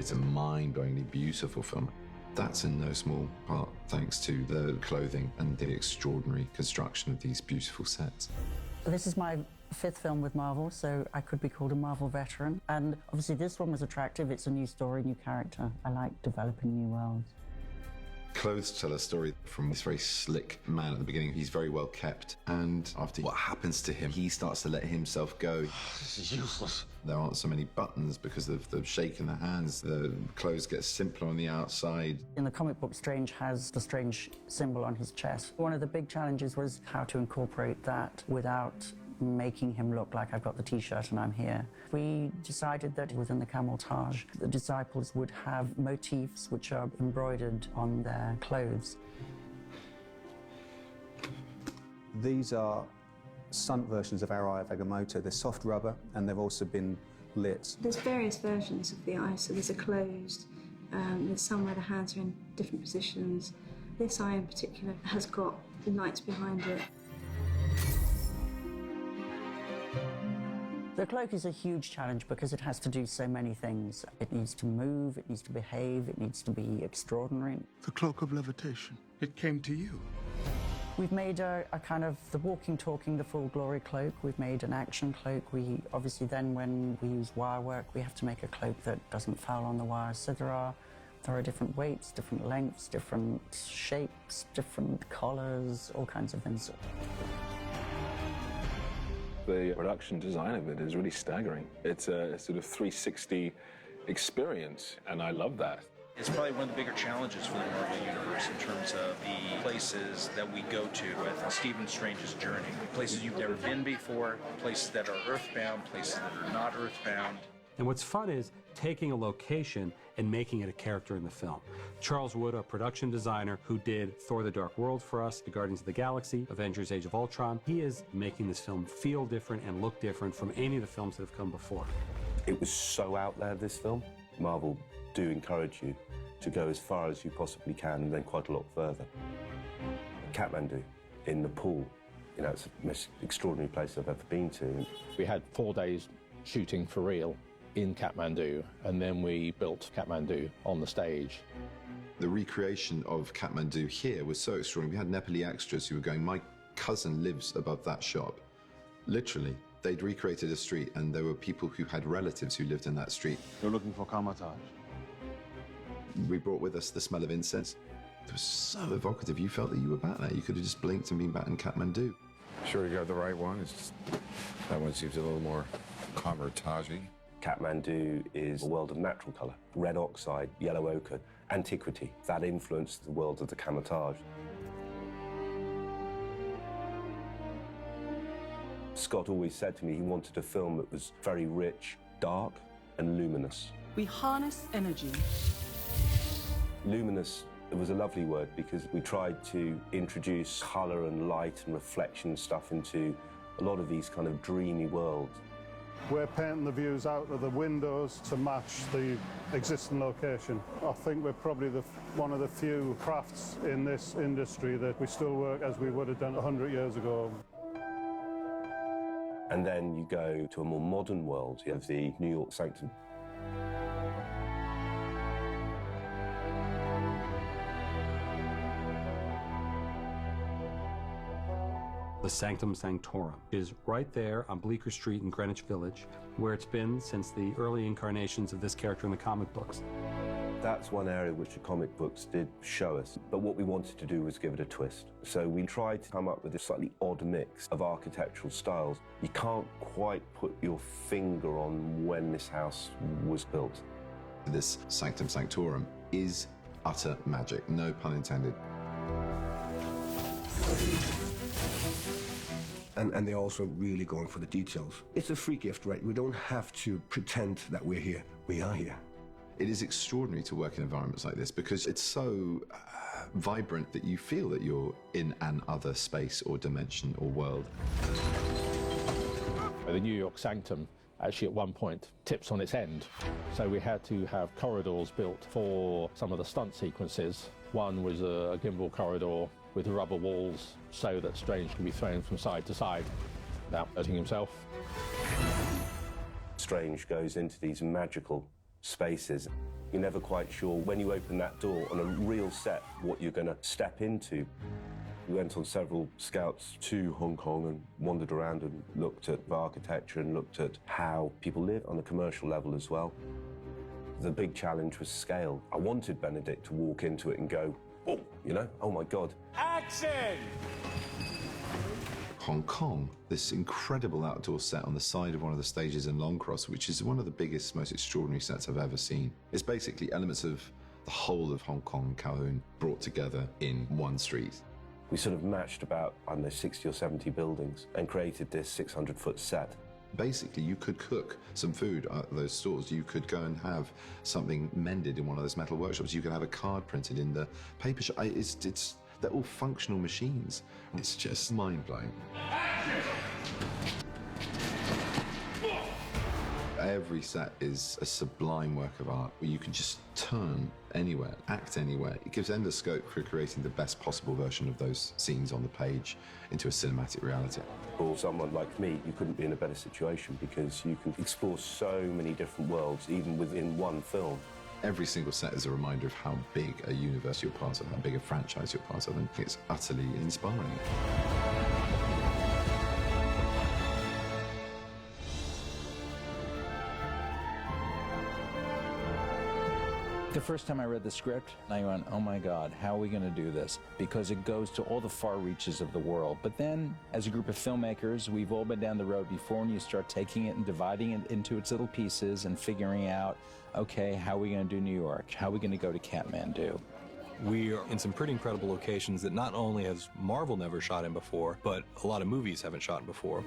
It's a mind-blowingly beautiful film. That's in no small part thanks to the clothing and the extraordinary construction of these beautiful sets. This is my 5th film with Marvel, so I could be called a Marvel veteran. And obviously this one was attractive. It's a new story, new character. I like developing new worlds. Clothes tell a story from this very slick man at the beginning. He's very well kept, and after what happens to him, he starts to let himself go. This is useless. There aren't so many buttons because of the shake in the hands. The clothes get simpler on the outside. In the comic book, Strange has the Strange symbol on his chest. One of the big challenges was how to incorporate that without making him look like I've got the T-shirt and I'm here. We decided that within the camouflage, the disciples would have motifs which are embroidered on their clothes. These are stunt versions of our Eye of Agamotto. They're soft rubber and they've also been lit. There's various versions of the eye, so there's a closed, there's some where the hands are in different positions. This eye in particular has got lights behind it. The cloak is a huge challenge because it has to do so many things. It needs to move, it needs to behave, it needs to be extraordinary. The Cloak of Levitation. It came to you. We've made a kind of the walking, talking, the full glory cloak. We've made an action cloak. We obviously then, when we use wire work, we have to make a cloak that doesn't foul on the wires. So there are different weights, different lengths, different shapes, different collars, all kinds of things. The production design of it is really staggering. It's a sort of 360 experience, and I love that. It's probably one of the bigger challenges for the Marvel Universe in terms of the places that we go to with Stephen Strange's journey. Places you've never been before, places that are earthbound, places that are not earthbound. And what's fun is taking a location and making it a character in the film. Charles Wood, a production designer who did Thor: The Dark World for us, The Guardians of the Galaxy, Avengers: Age of Ultron, he is making this film feel different and look different from any of the films that have come before. It was so out there, this film. Marvel do encourage you to go as far as you possibly can and then quite a lot further. Kathmandu in Nepal, you know, it's the most extraordinary place I've ever been to. We had 4 days shooting for real in Kathmandu, and then we built Kathmandu on the stage. The recreation of Kathmandu here was so extraordinary. We had Nepali extras who were going, my cousin lives above that shop. Literally, they'd recreated a street and there were people who had relatives who lived in that street. You're looking for Kamataj. We brought with us the smell of incense. It was so evocative. You felt that you were back there. You could have just blinked and been back in Kathmandu. Sure you got the right one. It's just, that one seems a little more Kamataj-y. Kathmandu is a world of natural colour. Red oxide, yellow ochre, antiquity. That influenced the world of the Kamataj. Scott always said to me he wanted a film that was very rich, dark, and luminous. We harness energy. Luminous, it was a lovely word because we tried to introduce colour and light and reflection stuff into a lot of these kind of dreamy worlds. We're painting the views out of the windows to match the existing location. I think we're probably one of the few crafts in this industry that we still work as we would have done 100 years ago. And then you go to a more modern world. You have the New York Sanctum. The Sanctum Sanctorum is right there on Bleecker Street in Greenwich Village, where it's been since the early incarnations of this character in the comic books. That's one area which the comic books did show us, but what we wanted to do was give it a twist. So we tried to come up with a slightly odd mix of architectural styles. You can't quite put your finger on when this house was built. This Sanctum Sanctorum is utter magic, no pun intended. And they're also really going for the details. It's a free gift, right? We don't have to pretend that we're here. We are here. It is extraordinary to work in environments like this because it's so vibrant that you feel that you're in an other space or dimension or world. The New York Sanctum actually at one point tips on its end. So we had to have corridors built for some of the stunt sequences. One was a gimbal corridor with rubber walls so that Strange can be thrown from side to side without hurting himself. Strange goes into these magical spaces. You're never quite sure when you open that door on a real set what you're going to step into. We went on several scouts to Hong Kong and wandered around and looked at the architecture and looked at how people live on a commercial level as well. The big challenge was scale. I wanted Benedict to walk into it and go, oh, you know, oh my God. Action! Hong Kong, this incredible outdoor set on the side of one of the stages in Long Cross, which is one of the biggest, most extraordinary sets I've ever seen. It's basically elements of the whole of Hong Kong and Kowloon brought together in one street. We sort of matched about, I don't know, 60 or 70 buildings and created this 600-foot set. Basically, you could cook some food at those stores. You could go and have something mended in one of those metal workshops. You could have a card printed in the paper shop. They're all functional machines. It's just mind-blowing. Every set is a sublime work of art where you can just turn anywhere, act anywhere. It gives endless scope for creating the best possible version of those scenes on the page into a cinematic reality. For someone like me, you couldn't be in a better situation because you can explore so many different worlds, even within one film. Every single set is a reminder of how big a universe you're part of, how big a franchise you're part of, and it's utterly inspiring. The first time I read the script, I went, oh my God, how are we going to do this? Because it goes to all the far reaches of the world. But then, as a group of filmmakers, we've all been down the road before, and you start taking it and dividing it into its little pieces and figuring out, okay, how are we going to do New York? How are we going to go to Kathmandu? We are in some pretty incredible locations that not only has Marvel never shot in before, but a lot of movies haven't shot in before.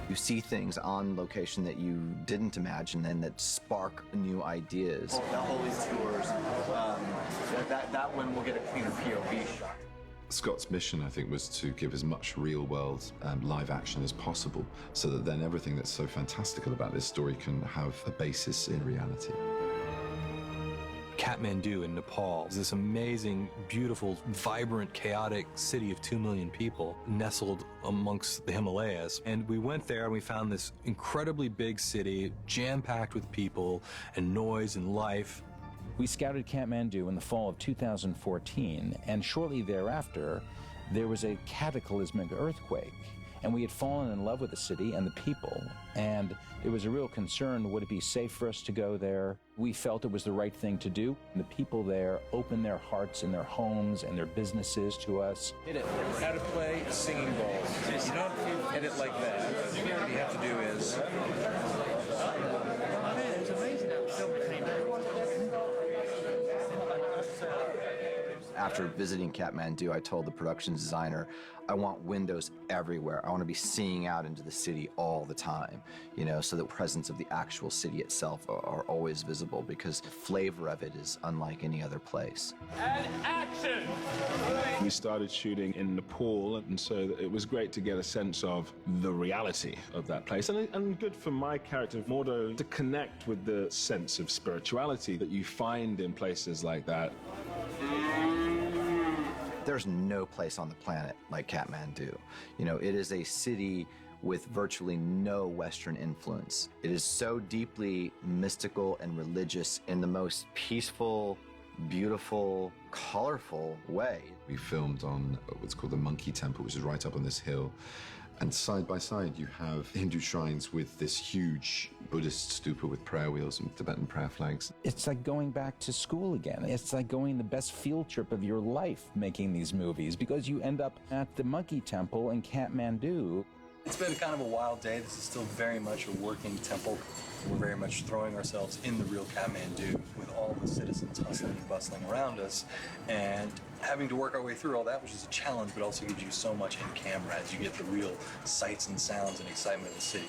You see things on location that you didn't imagine and that spark new ideas. The Holy Tours, that one will get a cleaner POV shot. Scott's mission, I think, was to give as much real-world live action as possible, so that then everything that's so fantastical about this story can have a basis in reality. Kathmandu in Nepal is this amazing, beautiful, vibrant, chaotic city of 2 million people nestled amongst the Himalayas. And we went there and we found this incredibly big city, jam-packed with people and noise and life. We scouted Kathmandu in the fall of 2014, and shortly thereafter, there was a cataclysmic earthquake. And we had fallen in love with the city and the people, and there was a real concern, would it be safe for us to go there? We felt it was the right thing to do. The people there opened their hearts and their homes and their businesses to us. Hit it. How to play a singing ball. You don't hit it like that. What you have to do is... It's amazing how the film came out. After visiting Kathmandu, I told the production designer, I want windows everywhere. I want to be seeing out into the city all the time, you know, so the presence of the actual city itself are always visible, because the flavor of it is unlike any other place. And action! We started shooting in Nepal, and so it was great to get a sense of the reality of that place. And good for my character, Mordo, to connect with the sense of spirituality that you find in places like that. There's no place on the planet like Kathmandu. You know, it is a city with virtually no Western influence. It is so deeply mystical and religious in the most peaceful, beautiful, colorful way. We filmed on what's called the Monkey Temple, which is right up on this hill. And side by side, you have Hindu shrines with this huge Buddhist stupa with prayer wheels and Tibetan prayer flags. It's like going back to school again. It's like going the best field trip of your life making these movies, because you end up at the Monkey Temple in Kathmandu. It's been kind of a wild day. This is still very much a working temple. We're very much throwing ourselves in the real Kathmandu with all the citizens hustling and bustling around us, and having to work our way through all that, which is a challenge, but also gives you so much in camera as you get the real sights and sounds and excitement of the city.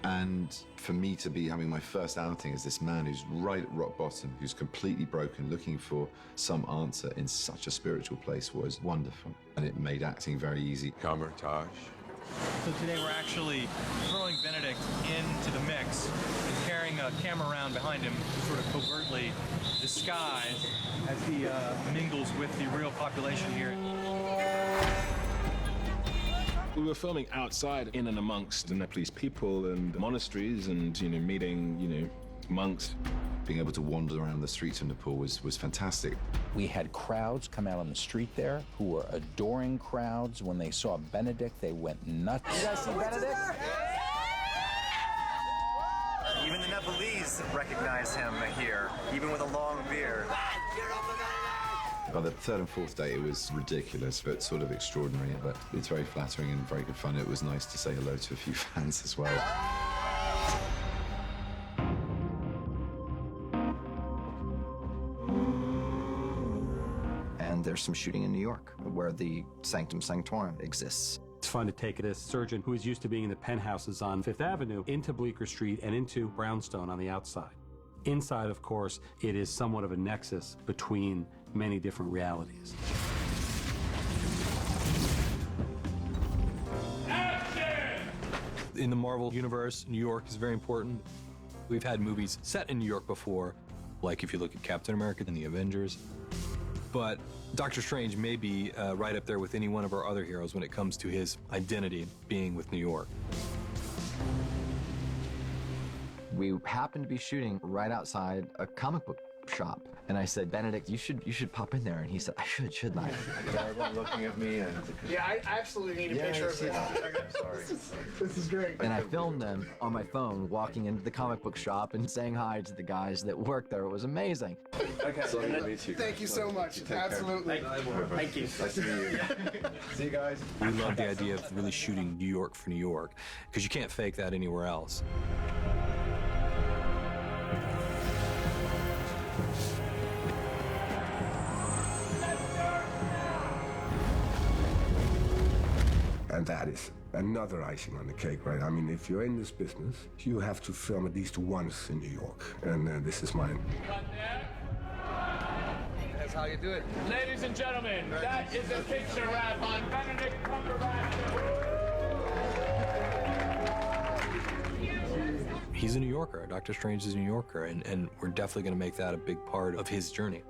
And for me to be having my first outing as this man who's right at rock bottom, who's completely broken, looking for some answer in such a spiritual place was wonderful. And it made acting very easy. Camertage. So today we're actually throwing Benedict into the mix and carrying a camera around behind him, sort of covertly disguised as he mingles with the real population here. We were filming outside, in and amongst the Nepalese people and monasteries, and meeting monks. Being able to wander around the streets of Nepal was fantastic. We had crowds come out on the street there who were adoring crowds. When they saw Benedict, they went nuts. You guys see Benedict? Even the Nepalese recognize him here, even with a long beard. By the third and fourth day, it was ridiculous, but sort of extraordinary. But it's very flattering and very good fun. It was nice to say hello to a few fans as well. And there's some shooting in New York, where the Sanctum Sanctorum exists. It's fun to take a surgeon who is used to being in the penthouses on Fifth Avenue into Bleecker Street and into Brownstone on the outside. Inside, of course, it is somewhat of a nexus between many different realities. In the Marvel universe, New York is very important. We've had movies set in New York before, like if you look at Captain America and the Avengers. But Doctor Strange may be right up there with any one of our other heroes when it comes to his identity being with New York. We happened to be shooting right outside a comic book shop. And I said, Benedict, you should pop in there. And he said, I should, shouldn't I? Everyone looking at me and... Yeah, I absolutely need a picture of it. Sorry. This is great. And I filmed them on my phone walking into the comic book shop and saying hi to the guys that worked there. It was amazing. Okay. So nice to meet you. Thank you so much. Absolutely. Thank you. Nice to meet you. See you guys. We love the idea of really shooting New York for New York, because you can't fake that anywhere else. And that is another icing on the cake, right? I mean, if you're in this business, you have to film at least once in New York. And this is mine. That's how you do it. Ladies and gentlemen, that is a picture wrap on Benedict Cumberbatch. He's a New Yorker. Doctor Strange is a New Yorker, and we're definitely going to make that a big part of his journey.